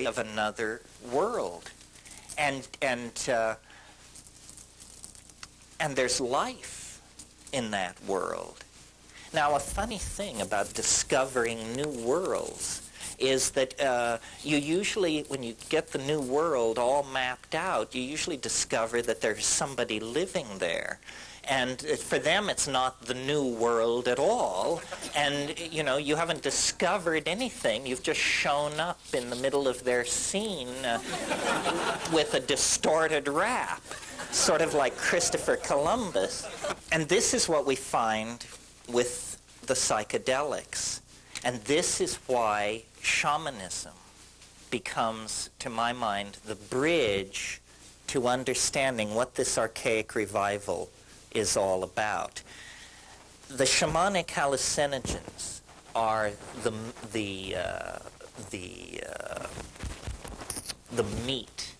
of another world. And there's life in that world. Now, a funny thing about discovering new worlds is that you usually, when you get the new world all mapped out, you usually discover that there's somebody living there. And for them, it's not the new world at all. And, you know, you haven't discovered anything. You've just shown up in the middle of their scene with a distorted rap, sort of like Christopher Columbus. And this is what we find with the psychedelics. And this is why shamanism becomes, to my mind, the bridge to understanding what this archaic revival is all about. The shamanic hallucinogens are the meat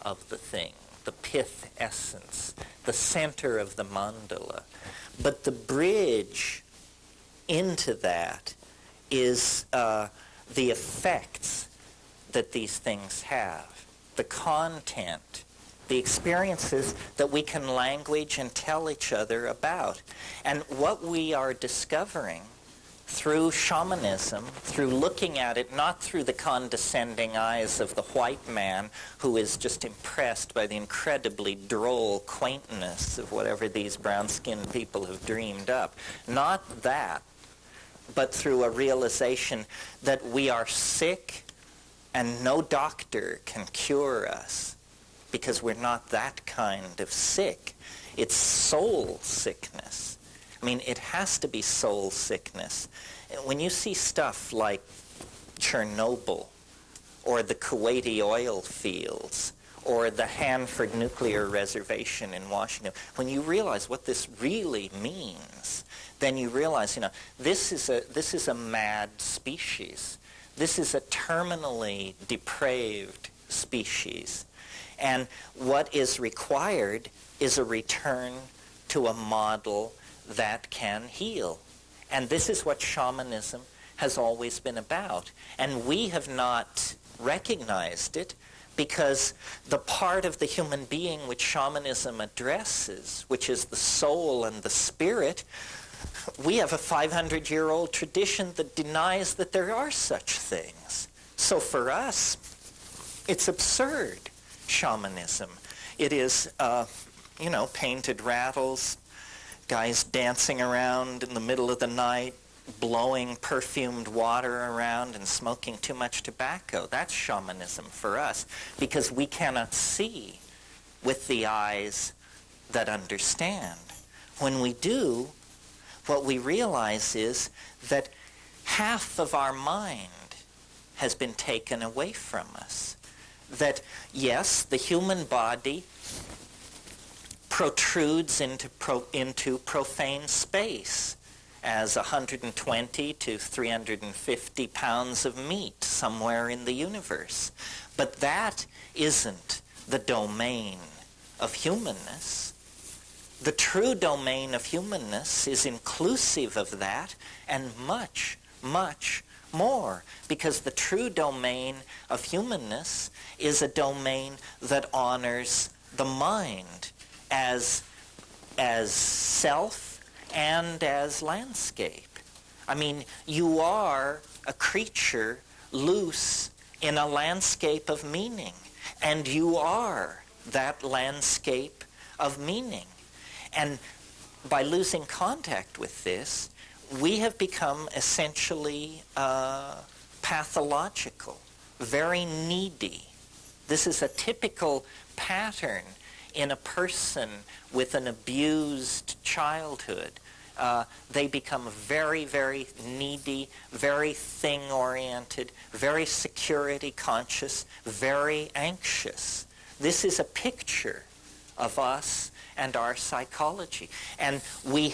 of the thing, the pith essence, the center of the mandala. But the bridge into that is the effects that these things have, the content, the experiences that we can language and tell each other about. And what we are discovering through shamanism, through looking at it not through the condescending eyes of the white man who is just impressed by the incredibly droll quaintness of whatever these brown-skinned people have dreamed up, not that, but through a realization that we are sick and no doctor can cure us, because we're not that kind of sick. It's soul sickness. I mean, it has to be soul sickness. When you see stuff like Chernobyl, or the Kuwaiti oil fields, or the Hanford nuclear reservation in Washington, when you realize what this really means, then you realize, you know, this is a mad species. This is a terminally depraved species. And what is required is a return to a model that can heal. And this is what shamanism has always been about. And we have not recognized it because the part of the human being which shamanism addresses, which is the soul and the spirit, we have a 500-year-old tradition that denies that there are such things. So for us, it's absurd. Shamanism. It is, you know, painted rattles, guys dancing around in the middle of the night, blowing perfumed water around and smoking too much tobacco. That's shamanism for us, because we cannot see with the eyes that understand. When we do, what we realize is that half of our mind has been taken away from us. That, yes, the human body protrudes into profane space as 120 to 350 pounds of meat somewhere in the universe. But that isn't the domain of humanness. The true domain of humanness is inclusive of that and much, much more, because the true domain of humanness is a domain that honors the mind as self and as landscape. I mean, you are a creature loose in a landscape of meaning, and you are that landscape of meaning. And by losing contact with this, we have become essentially pathological, very needy. This is a typical pattern in a person with an abused childhood. They become very, very needy, very thing-oriented, very security-conscious, very anxious. This is a picture of us and our psychology. And we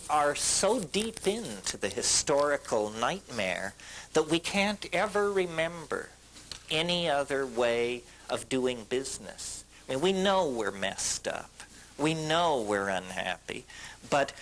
are so deep into the historical nightmare that we can't ever remember any other way of doing business. I mean, we know we're messed up. We know we're unhappy. But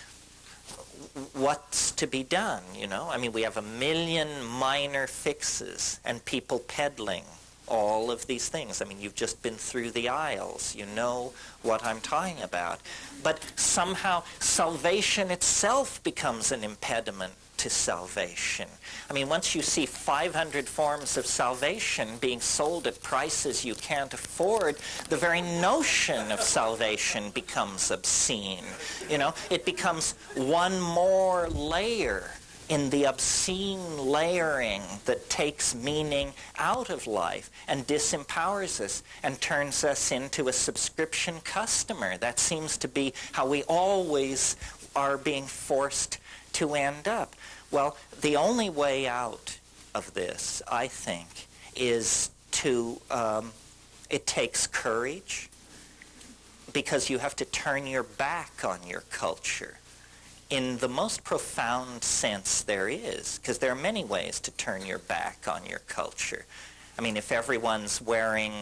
what's to be done, you know? I mean, we have a million minor fixes and people peddling all of these things. I mean, you've just been through the aisles. You know what I'm talking about. But somehow salvation itself becomes an impediment to salvation. I mean, once you see 500 forms of salvation being sold at prices you can't afford, the very notion of salvation becomes obscene. You know, it becomes one more layer in the obscene layering that takes meaning out of life and disempowers us and turns us into a subscription customer. That seems to be how we always are being forced to end up. Well, the only way out of this, I think, is to, it takes courage, because you have to turn your back on your culture in the most profound sense there is, because there are many ways to turn your back on your culture. I mean, if everyone's wearing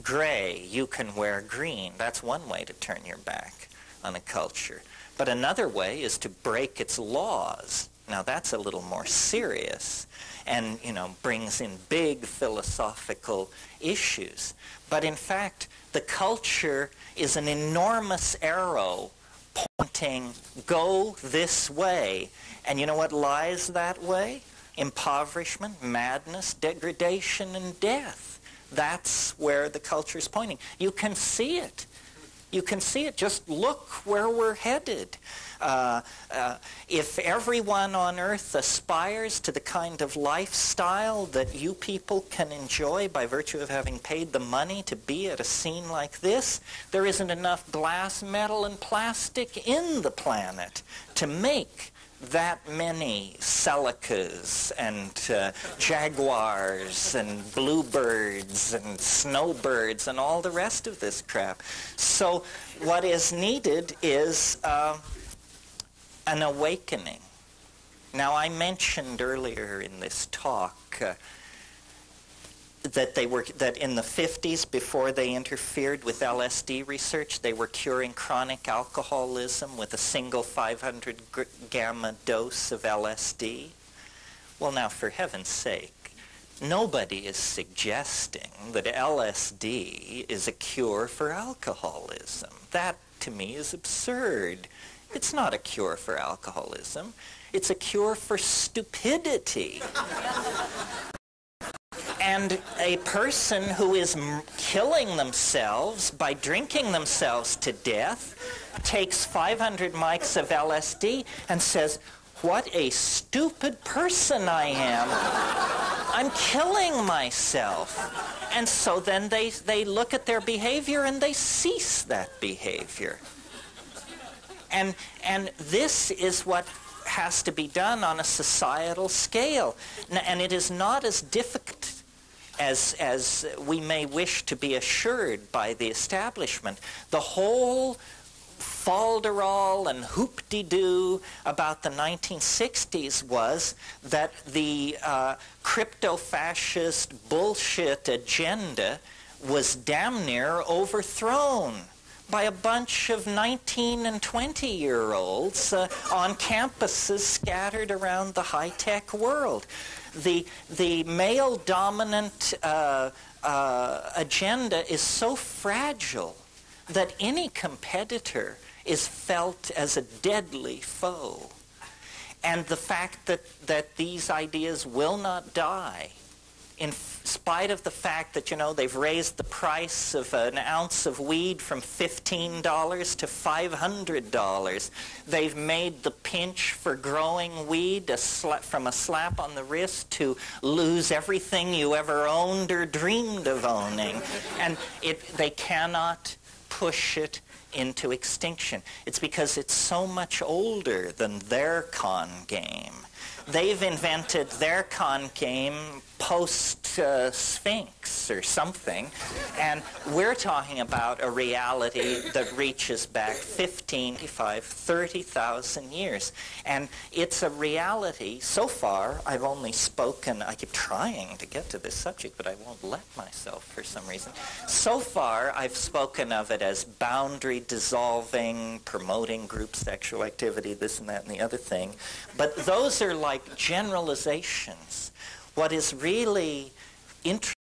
gray, you can wear green. That's one way to turn your back on a culture. But another way is to break its laws. Now, that's a little more serious and, you know, brings in big philosophical issues. But in fact, the culture is an enormous arrow pointing, go this way. And you know what lies that way? Impoverishment, madness, degradation, and death. That's where the culture is pointing. You can see it. You can see it. Just look where we're headed. If everyone on earth aspires to the kind of lifestyle that you people can enjoy by virtue of having paid the money to be at a scene like this, there isn't enough glass, metal, and plastic in the planet to make that many Celicas and jaguars and bluebirds and snowbirds and all the rest of this crap. So what is needed is an awakening. Now, I mentioned earlier in this talk that in the 50s, before they interfered with LSD research, they were curing chronic alcoholism with a single 500 gamma dose of LSD. Well, now, for heaven's sake, nobody is suggesting that LSD is a cure for alcoholism. That, to me, is absurd. It's not a cure for alcoholism. It's a cure for stupidity. And a person who is killing themselves by drinking themselves to death takes 500 mics of LSD and says, what a stupid person I am. I'm killing myself. And so then they look at their behavior and they cease that behavior. And this is what has to be done on a societal scale. And it is not as difficult as we may wish to be assured by the establishment. The whole falderall and hoop-de-doo about the 1960s was that the crypto-fascist bullshit agenda was damn near overthrown by a bunch of 19 and 20-year-olds on campuses scattered around the high-tech world. The male-dominant agenda is so fragile that any competitor is felt as a deadly foe. And the fact that these ideas will not die, in spite of the fact that, you know, they've raised the price of an ounce of weed from $15 to $500. They've made the pinch for growing weed from a slap on the wrist to lose everything you ever owned or dreamed of owning. And they cannot push it into extinction. It's because it's so much older than their con game. They've invented their con game post-Sphinx. universe or something, and we're talking about a reality that reaches back 15, 25, 30,000 years. And it's a reality, so far, I've only spoken, I keep trying to get to this subject, but I won't let myself for some reason. So far, I've spoken of it as boundary dissolving, promoting group sexual activity, this and that and the other thing. But those are like generalizations. What is really interesting